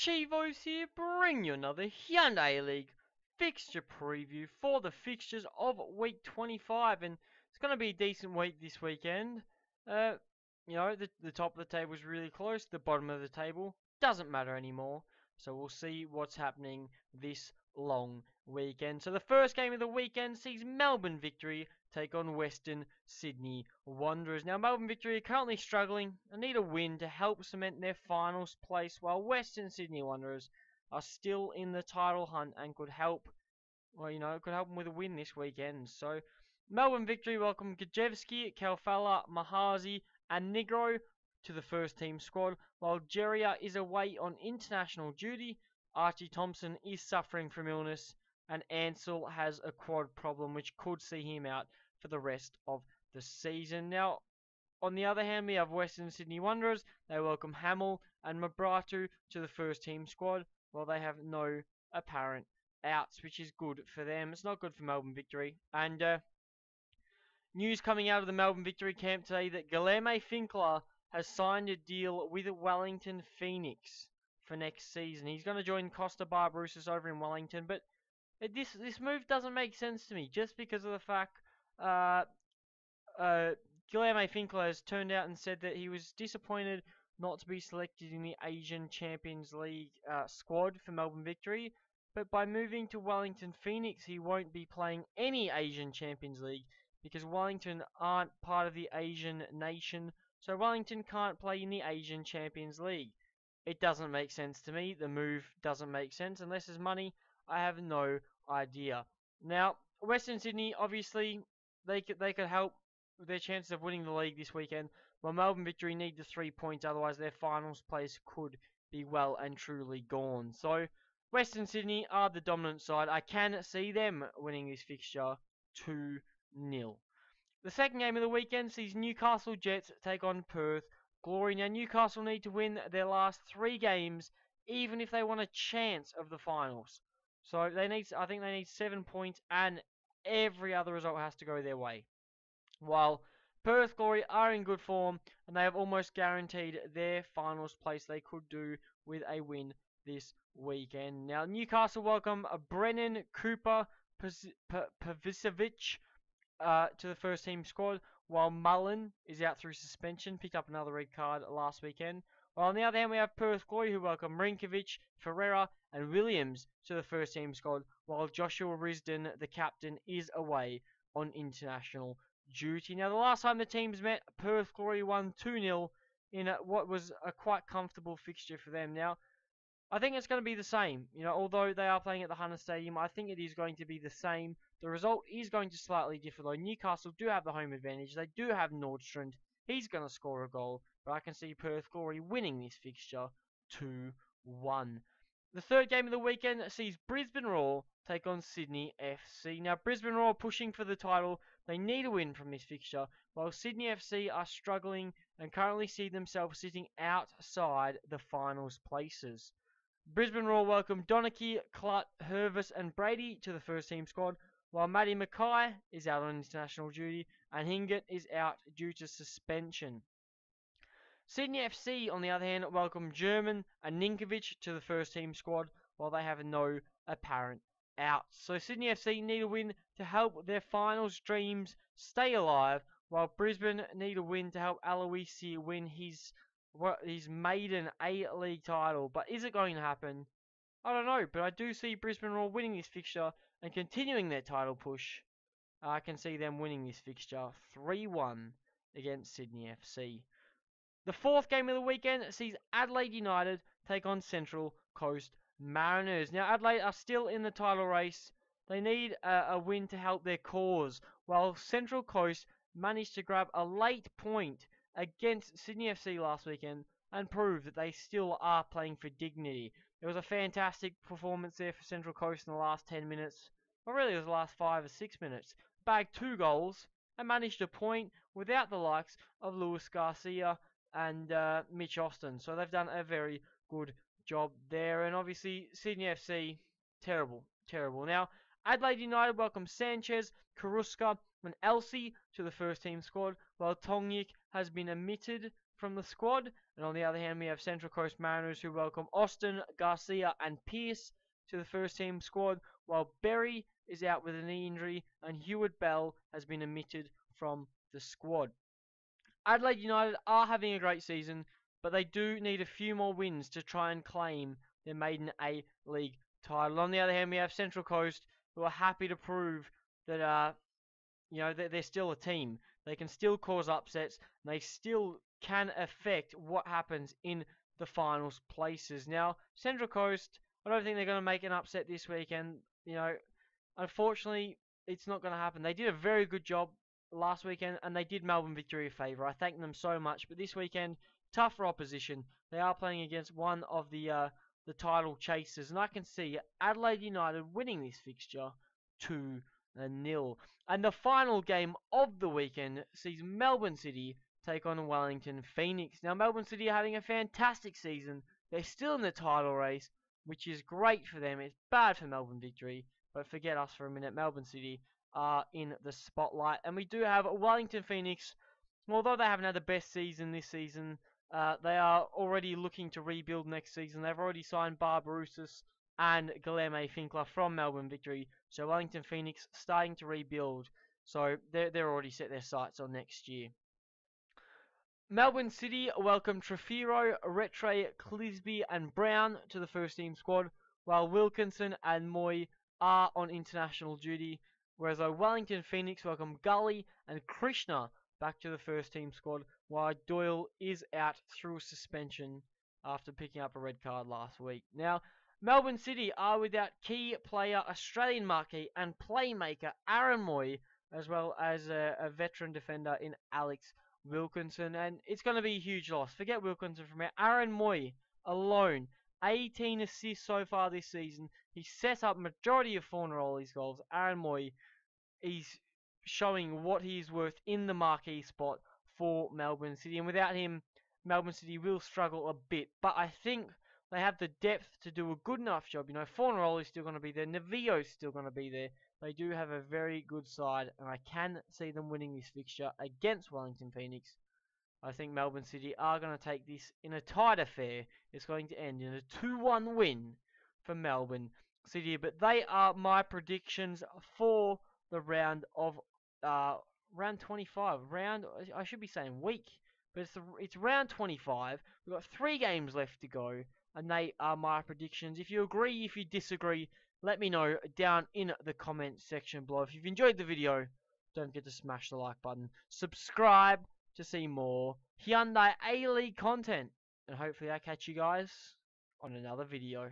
Chivos here, bring you another Hyundai A-League fixture preview for the fixtures of week 25, and it's going to be a decent week this weekend. The top of the table is really close, the bottom of the table doesn't matter anymore, so we'll see what's happening this long weekend. So the first game of the weekend sees Melbourne Victory take on Western Sydney Wanderers. Now, Melbourne Victory are currently struggling and need a win to help cement their finals place, while Western Sydney Wanderers are still in the title hunt and could help, could help them with a win this weekend. So, Melbourne Victory welcome Guilherme, Kalfala, Mahazi, and Negro to the first team squad, while Jeria is away on international duty. Archie Thompson is suffering from illness, and Ansell has a quad problem which could see him out for the rest of the season. Now, on the other hand, we have Western Sydney Wanderers. They welcome Hamill and Mabratu to the first team squad, while they have no apparent outs, which is good for them. It's not good for Melbourne Victory. And news coming out of the Melbourne Victory camp today that Guilherme Finkler has signed a deal with Wellington Phoenix for next season. He's going to join Costa Barbarouses over in Wellington, but this move doesn't make sense to me, just because of the fact Guilherme Finkler has turned out and said that he was disappointed not to be selected in the Asian Champions League squad for Melbourne Victory, but by moving to Wellington Phoenix, he won't be playing any Asian Champions League because Wellington aren't part of the Asian nation, so Wellington can't play in the Asian Champions League. It doesn't make sense to me. The move doesn't make sense unless there's money. I have no idea. Now, Western Sydney, obviously, they could help with their chances of winning the league this weekend, while Melbourne Victory need the 3 points, otherwise their finals place could be well and truly gone. So, Western Sydney are the dominant side. I can see them winning this fixture 2-0. The second game of the weekend sees Newcastle Jets take on Perth Glory. Now, Newcastle need to win their last 3 games, even if they want a chance of the finals. So I think they need 7 points, and every other result has to go their way. While Perth Glory are in good form, and they have almost guaranteed their finals place. They could do with a win this weekend. Now, Newcastle welcome Brennan Cooper Pavicevic to the first team squad, while Mullen is out through suspension, picked up another red card last weekend. While on the other hand, we have Perth Glory, who welcome Rinkovic, Ferreira, and Williams to the first team squad, while Joshua Risdon, the captain, is away on international duty. Now, the last time the teams met, Perth Glory won 2-0 in what was a quite comfortable fixture for them. Now, I think it's going to be the same. Although they are playing at the Hunter Stadium, I think it is going to be the same. The result is going to slightly differ, though. Newcastle do have the home advantage. They do have Nordstrand. He's going to score a goal, but I can see Perth Glory winning this fixture 2-1. The third game of the weekend sees Brisbane Roar take on Sydney FC. Now, Brisbane Roar pushing for the title. They need a win from this fixture, while Sydney FC are struggling and currently see themselves sitting outside the finals places. Brisbane Roar welcome Donachie, Clutt, Hervis, and Brady to the first team squad, while Matty Mackay is out on international duty and Hingett is out due to suspension. Sydney FC, on the other hand, welcome German and Ninkovic to the first team squad, while they have no apparent outs. So Sydney FC need a win to help their finals dreams stay alive, while Brisbane need a win to help Aloisi win his maiden A-League title. But is it going to happen? I don't know, but I do see Brisbane Roar winning this fixture and continuing their title push. I can see them winning this fixture 3-1 against Sydney FC. The fourth game of the weekend sees Adelaide United take on Central Coast Mariners. Now, Adelaide are still in the title race. They need a win to help their cause, while Central Coast managed to grab a late point against Sydney FC last weekend and prove that they still are playing for dignity. It was a fantastic performance there for Central Coast in the last 10 minutes. Well, really, it was the last 5 or 6 minutes. Bagged 2 goals and managed a point without the likes of Luis Garcia and Mitch Austin. So they've done a very good job there. And obviously, Sydney FC, terrible. Now, Adelaide United welcome Sanchez, Karuska, and Elsie to the first team squad, while Tongyik has been omitted from the squad. And on the other hand, we have Central Coast Mariners who welcome Austin, Garcia and Pearce to the first team squad, while Berry is out with a knee injury and Hewitt Bell has been omitted from the squad. Adelaide United are having a great season, but they do need a few more wins to try and claim their maiden A-League title. On the other hand, we have Central Coast who are happy to prove that they're still a team. They can still cause upsets, and they still can affect what happens in the finals places. Now, Central Coast, I don't think they're going to make an upset this weekend. Unfortunately, it's not going to happen. They did a very good job last weekend, and they did Melbourne Victory a favour. I thank them so much. But this weekend, tougher opposition. They are playing against one of the title chasers, and I can see Adelaide United winning this fixture 2-0. And the final game of the weekend sees Melbourne City take on Wellington Phoenix. Now, Melbourne City are having a fantastic season. They're still in the title race, which is great for them. It's bad for Melbourne Victory, but forget us for a minute. Melbourne City are in the spotlight. And we do have Wellington Phoenix. Although they haven't had the best season this season, they are already looking to rebuild next season. They've already signed Barbarousis and Guilherme Finkler from Melbourne Victory. So Wellington Phoenix starting to rebuild. So they're already set their sights on next year. Melbourne City welcome Trefiro, Retre, Clisby and Brown to the first team squad, while Wilkinson and Moy are on international duty. Whereas Wellington Phoenix welcome Gully and Krishna back to the first team squad, while Doyle is out through suspension after picking up a red card last week. Now, Melbourne City are without key player, Australian marquee and playmaker Aaron Moy, as well as a veteran defender in Alex Wilkinson, and it's going to be a huge loss. Forget Wilkinson from here. Aaron Moy alone, 18 assists so far this season. He set up majority of Fornaroli's goals. Aaron Moy is showing what he's worth in the marquee spot for Melbourne City, and without him, Melbourne City will struggle a bit. But I think they have the depth to do a good enough job. Fornaroli's still going to be there. Navio's still going to be there. They do have a very good side, and I can see them winning this fixture against Wellington Phoenix. I think Melbourne City are going to take this in a tight affair. It's going to end in a 2-1 win for Melbourne City. But they are my predictions for the round of round 25. I should be saying week, but it's round 25. We've got 3 games left to go, and they are my predictions. If you agree, if you disagree, let me know down in the comment section below. If you've enjoyed the video, don't forget to smash the like button. Subscribe to see more Hyundai A-League content. And hopefully I catch you guys on another video.